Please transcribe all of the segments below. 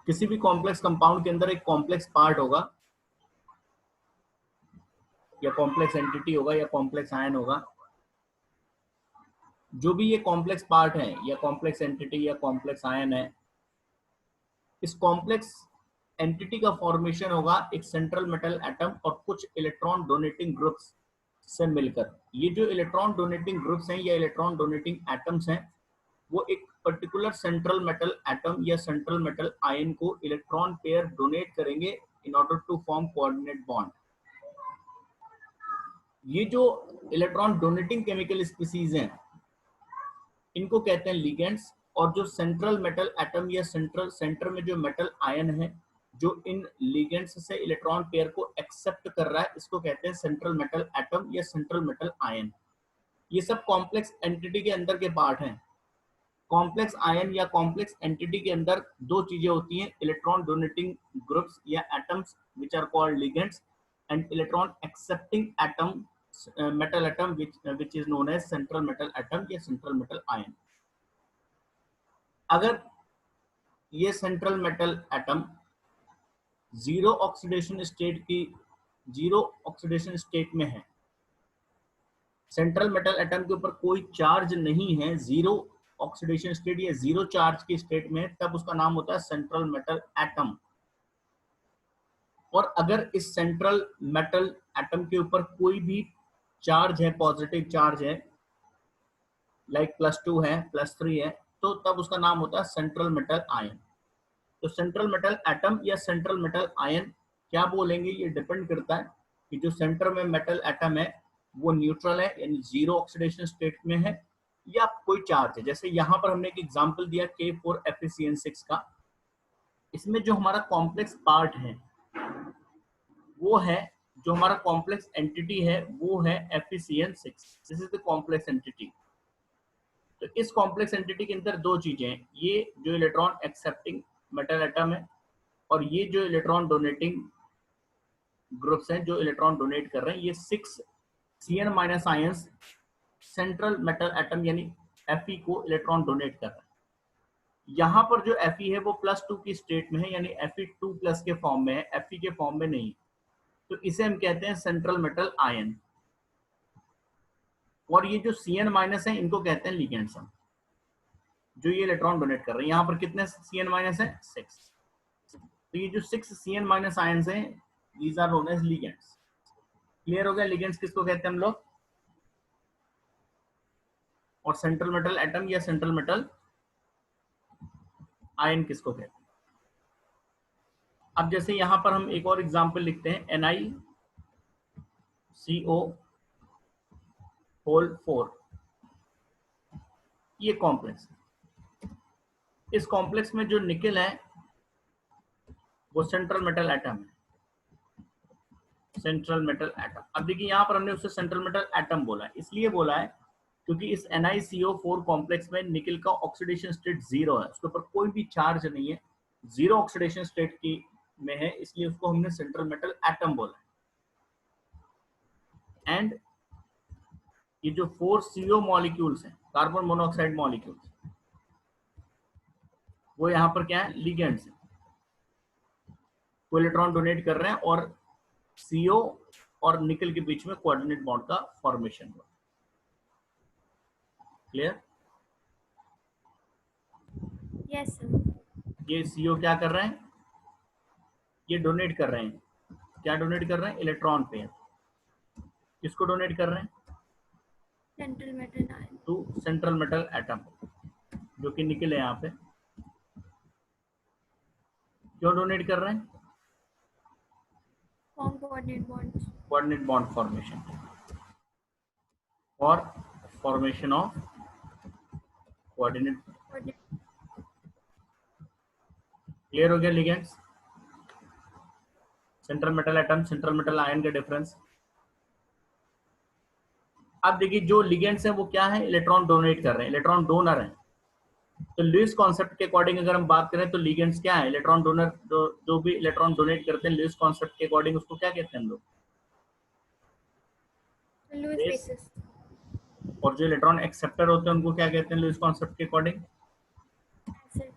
किसी भी complex compound के अंदर एक कॉम्प्लेक्स पार्ट होगा या कॉम्प्लेक्स एंटिटी होगा या कॉम्प्लेक्स आयन होगा। जो भी ये कॉम्प्लेक्स पार्ट है या कॉम्प्लेक्स एंटिटी या कॉम्प्लेक्स आयन है, इस कॉम्प्लेक्स एंटिटी का फॉर्मेशन होगा एक सेंट्रल मेटल एटम और कुछ इलेक्ट्रॉन डोनेटिंग ग्रुप्स से मिलकर। ये जो इलेक्ट्रॉन डोनेटिंग ग्रुप्स हैं या इलेक्ट्रॉन डोनेटिंग एटम्स हैं, वो एक पर्टिकुलर सेंट्रल मेटल एटम या सेंट्रल मेटल आयन को इलेक्ट्रॉन पेयर डोनेट करेंगे in order to form coordinate bond. ये जो इलेक्ट्रॉन डोनेटिंग केमिकल स्पीसीज हैं, इनको कहते हैं लिगेंड्स। और जो सेंट्रल मेटल एटम या सेंटर में जो मेटल आयन है जो इन लिगेंड्स से इलेक्ट्रॉन पेयर को एक्सेप्ट कर रहा है, इसको कहते हैं सेंट्रल मेटल एटम या सेंट्रल मेटल आयन। ये सब कॉम्प्लेक्स एंटिटी के अंदर के पार्ट हैं। कॉम्प्लेक्स आयन या कॉम्प्लेक्स एंटिटी के अंदर दो चीजें होती हैं, इलेक्ट्रॉन डोनेटिंग ग्रुप्स या atoms which are called ligands, and electron accepting atom metal atom which is known as central metal atom या central metal ion। अगर ये central metal atom zero oxidation state में है, सेंट्रल मेटल एटम के ऊपर कोई charge नहीं है, जीरो ऑक्सीडेशन स्टेट या जीरो चार्ज की स्टेट में, तब उसका नाम होता है सेंट्रल मेटल एटम। और अगर इस सेंट्रल मेटल एटम के ऊपर कोई भी चार्ज है, पॉजिटिव चार्ज है, लाइक +2 है, +3 है, तो तब उसका नाम होता है सेंट्रल मेटल आयन। तो सेंट्रल मेटल एटम या सेंट्रल मेटल आयन क्या बोलेंगे, ये डिपेंड करता है कि जो सेंटर में मेटल एटम है वो न्यूट्रल है यानी जीरो ऑक्सीडेशन स्टेट में है या कोई चार्ज है। जैसे यहाँ पर हमने एक एग्जांपल दिया K4FeCN6 का। इसमें जो हमारा कॉम्प्लेक्स पार्ट है वो है, जो हमारा कॉम्प्लेक्स एंटिटी है वो है FeCN6। This is the complex entity. तो इस कॉम्प्लेक्स एंटिटी के अंदर दो चीजें हैं, ये जो इलेक्ट्रॉन एक्सेप्टिंग मेटल एटम है और ये जो इलेक्ट्रॉन डोनेटिंग ग्रुप्स हैं जो इलेक्ट्रॉन डोनेट कर रहे हैं। ये 6 Cn- ions central metal atom यानी Fe को इलेक्ट्रॉन डोनेट कर रहा है। यहाँ पर जो Fe है वो +2 की स्टेट में है यानी Fe2+ के फॉर्म में है, Fe के फॉर्म में नहीं। तो इसे हम कहते हैं सेंट्रल मेटल आयन। और ये जो Cn- है इनको कहते हैं लिगेंड्स, जो ये इलेक्ट्रॉन डोनेट कर रहे हैं। यहाँ पर कितने Cn- है? 6। तो ये जो 6 Cn- आयंस हैं, these are known as ligands। Clear हो गया लिगेंड्स किसको कहते हैं हम लोग, और सेंट्रल मेटल एटम या सेंट्रल मेटल आयन किसको कहते हैं। अब जैसे यहाँ पर हम एक और एग्जांपल लिखते हैं NiCO4। ये कॉम्प्लेक्स, इस कॉम्प्लेक्स में जो निकल है वो सेंट्रल मेटल एटम है, सेंट्रल मेटल एटम। अब देखिए यहाँ पर हमने उसे सेंट्रल मेटल एटम बोला है, इसलिए बोला है क्योंकि इस NiCO4 कॉम्प्लेक्स में निकल का ऑक्सीडेशन स्टेट 0 है, उसके ऊपर कोई भी चार्ज नहीं है, जीरो ऑक्सीडेशन स्टेट की में है, इसलिए उसको हमने सेंट्रल मेटल एटम बोला है। एंड ये जो 4 CO मॉलिक्यूल्स हैं, कार्बन मोनोऑक्साइड मॉलिक्यूल्स, वो यहाँ पर क्या है, लिगेंड्स हैं, वो इलेक्ट्रॉन डोनेट कर रहे हैं और CO और निकल के बीच में कोऑर्डिनेट बॉन्ड का फॉर्मेशन हुआ। क्लियर? Yes sir. ये CO क्या कर रहे हैं, ये डोनेट कर रहे हैं, क्या डोनेट कर रहे हैं, इलेक्ट्रॉन पेयर। किसको डोनेट कर रहे हैं, central metal ion to central metal atom, जो कि निकल है यहाँ पे। क्यों डोनेट कर रहे हैं, form coordinate bonds, coordinate bond formation और फॉर्मेशन ऑफ कोऑर्डिनेट। क्लियर हो गया ligands, central metal atom, central metal ion का डिफरेंस। अब देखिए जो लिगेंड्स हैं वो क्या है, इलेक्ट्रॉन डोनेट कर रहे हैं, इलेक्ट्रॉन डोनर हैं। तो लुईस कॉन्सेप्ट के अकॉर्डिंग अगर हम बात करें तो लिगेंड्स क्या है, इलेक्ट्रॉन डोनर, जो भी इलेक्ट्रॉन डोनेट करते हैं लुईस कॉन्सेप्ट के अकॉर्डिंग उसको क्या कहते हैं हम लोग, लुईस बेसिस। और जो इलेक्ट्रॉन एक्सेप्टर होते हैं उनको क्या कहते हैं लुईस कॉन्सेप्ट के अकॉर्डिंग, एसिड।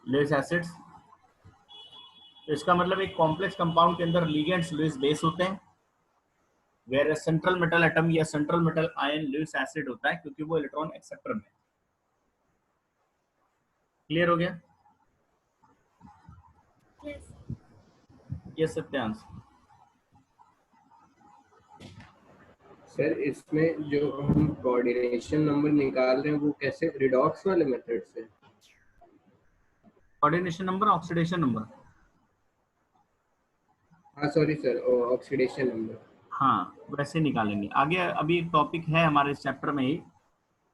Lewis acids. तो इसका मतलब एक कॉम्प्लेक्स कंपाउंड के अंदर लिगेंड्स लुईस बेस होते हैं, वेयर सेंट्रल मेटल एटम या central metal ion Lewis acid होता है, क्योंकि वो इलेक्ट्रॉन एक्सेप्टर में। क्लियर हो गया? Yes. ये सत्यांश। सर इसमें जो हम कोऑर्डिनेशन नंबर निकाल रहे हैं वो कैसे, रिडॉक्स वाले मेथड से? Coordination number, oxidation number. हाँ सॉरी सर, ऑक्सीडेशन नंबर। हाँ, वैसे निकालेंगे आगे। अभी एक टॉपिक है हमारे इस चैप्टर में ही,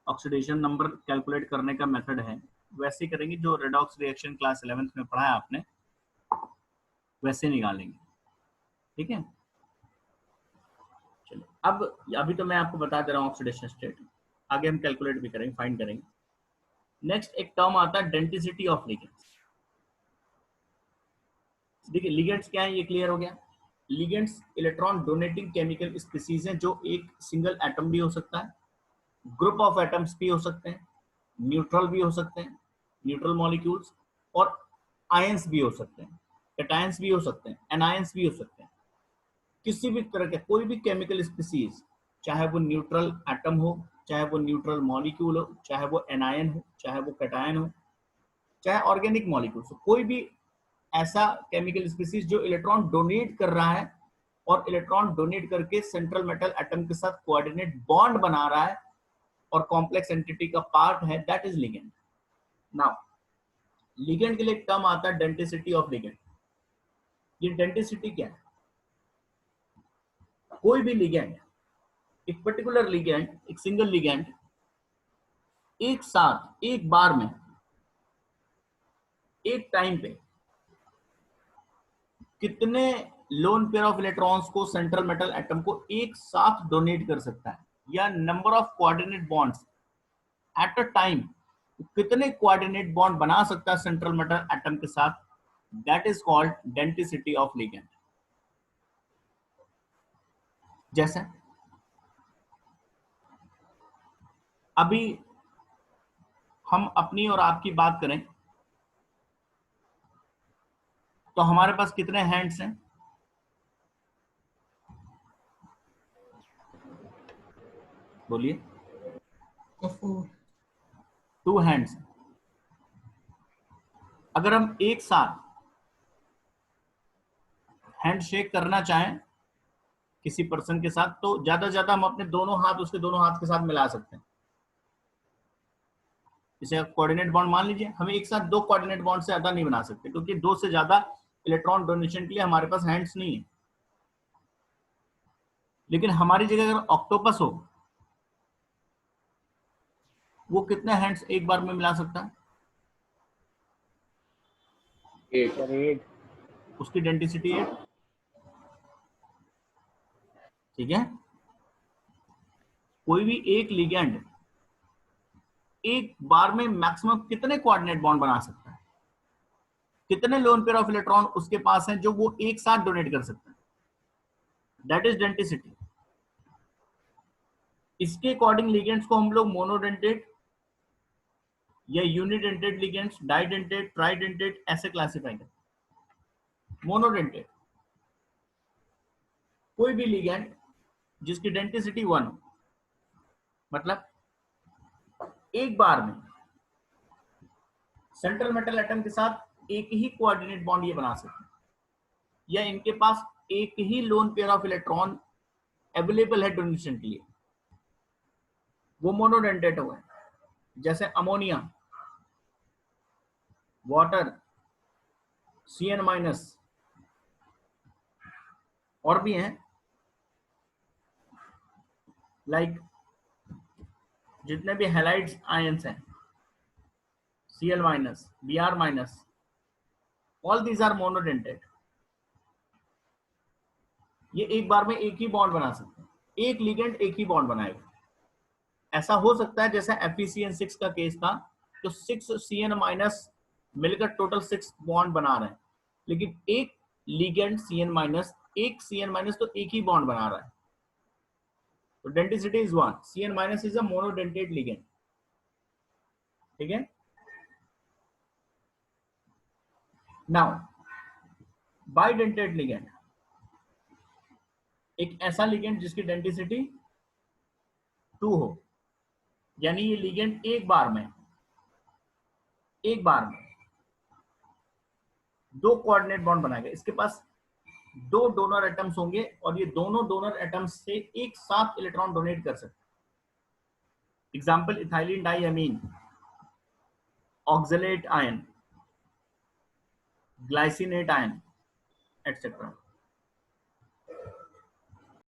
ऑक्सीडेशन नंबर कैलकुलेट करने का मेथड है, वैसे ही करेंगे जो रेडॉक्स रिएक्शन क्लास 11th में पढ़ा है आपने, वैसे निकालेंगे। ठीक है, चलिए। अब अभी तो मैं आपको बता दे रहा हूँ ऑक्सीडेशन स्टेट, आगे हम कैलकुलेट भी करेंगे, फाइंड करेंगे। नेक्स्ट एक टर्म आता है डेंसिटी ऑफ लिगेंड्स। देखिए लिगेंड्स क्या है, ये क्लियर हो गया। Ligands electron donating chemical species हैं, जो एक सिंगल एटम भी हो सकता है, ग्रुप ऑफ एटम्स भी हो सकते हैं, न्यूट्रल भी हो सकते हैं, न्यूट्रल मॉलिक्यूल्स, और आयंस भी हो सकते हैं, कैटायंस भी हो सकते हैं, एनायंस भी हो सकते हैं। किसी भी तरह के कोई भी केमिकल स्पीसीज, चाहे वो न्यूट्रल एटम हो, चाहे वो न्यूट्रल मॉलिक्यूल हो, चाहे वो एनायन हो, चाहे वो कैटायन हो, चाहे ऑर्गेनिक मॉलिक्यूल्स हो, कोई भी ऐसा केमिकल स्पीसीज जो इलेक्ट्रॉन डोनेट कर रहा है और इलेक्ट्रॉन डोनेट करके सेंट्रल मेटल एटम के साथ कोऑर्डिनेट बॉन्ड बना रहा है और कॉम्प्लेक्स एंटिटी का पार्ट है, that is ligand. Now ligand के लिए एक टर्म आता है डेंसिटी ऑफ लिगेंड। ये डेंसिटी क्या है? कोई भी लिगेंड, एक पर्टिकुलर लिगेंड, एक सिंगल लिगेंड एक साथ एक बार में एक टाइम पे कितने लोन पेयर ऑफ इलेक्ट्रॉन्स को सेंट्रल मेटल एटम को एक साथ डोनेट कर सकता है, या number of coordinate bonds at a time, कितने कोऑर्डिनेट बॉन्ड बना सकता है सेंट्रल मेटल एटम के साथ, that is called density of ligand. जैसे अभी हम अपनी और आपकी बात करें तो हमारे पास कितने हैंड्स हैं? बोलिए। 2 हैंड्स। अगर हम एक साथ हैंड शेक करना चाहें किसी पर्सन के साथ, तो ज्यादा से ज्यादा हम अपने दोनों हाथ उसके दोनों हाथ के साथ मिला सकते हैं। इसे कोऑर्डिनेट बॉन्ड मान लीजिए, हमें एक साथ 2 कोऑर्डिनेट बॉन्ड से ज्यादा नहीं बना सकते, क्योंकि 2 से ज्यादा इलेक्ट्रॉन डोनेशन के लिए हमारे पास हैंड्स नहीं है। लेकिन हमारी जगह अगर ऑक्टोपस हो, वो कितने हैंड्स एक बार में मिला सकता है? 8। उसकी डेंसिटी 8। ठीक है, कोई भी एक लिगेंड एक बार में मैक्सिमम कितने कोऑर्डिनेट बॉन्ड बना सकता है, कितने लोन पेयर ऑफ इलेक्ट्रॉन उसके पास हैं जो वो एक साथ डोनेट कर सकता है, दैट इज डेंसिटी। इसके अकॉर्डिंग लिगेंड्स को हम लोग मोनोडेंटेट या यूनिडेंटेट लिगेंड्स, डाइडेंटेट, ट्राइडेंटेट ऐसे क्लासिफाई करते हैं। मोनोडेंटेट कोई भी लिगेंड जिसकी डेंसिटी 1 हो, मतलब एक बार में सेंट्रल मेटल एटम के साथ एक ही कोऑर्डिनेट बॉन्ड ये बना सकते हैं, या इनके पास एक ही lone pair of electron available है डोनेशन के लिए, वो मोनोडेंटेट हुआ है। जैसे अमोनिया, वाटर, CN-, और भी हैं लाइक जितने भी हैलाइड्स आयंस हैं, Cl-, Br-, all these are monodentate. ये एक बार में एक ही बॉन्ड बना सकते हैं, एक लिगेंड एक ही बॉन्ड बनाएगा। ऐसा हो सकता है जैसे FeCN6 का केस था, तो 6 CN- मिलकर टोटल 6 बॉन्ड बना रहे हैं, लेकिन एक लिगेंड CN-, एक CN- तो एक ही बॉन्ड बना रहा है, तो density is 1। CN- is a monodentate ligand. ठीक है, नाउ बाइडेंटेड लिगेंड, एक ऐसा लिगेंड जिसकी डेंसिटी 2 हो, यानी ये लिगेंड एक बार में दो कोऑर्डिनेट बॉन्ड बनाएगा। इसके पास दो डोनर एटम्स होंगे और ये दोनों डोनर एटम्स से एक साथ इलेक्ट्रॉन डोनेट कर सकते हैं। Example ethylene diamine, oxalate ion, glycinate ion, etcetera.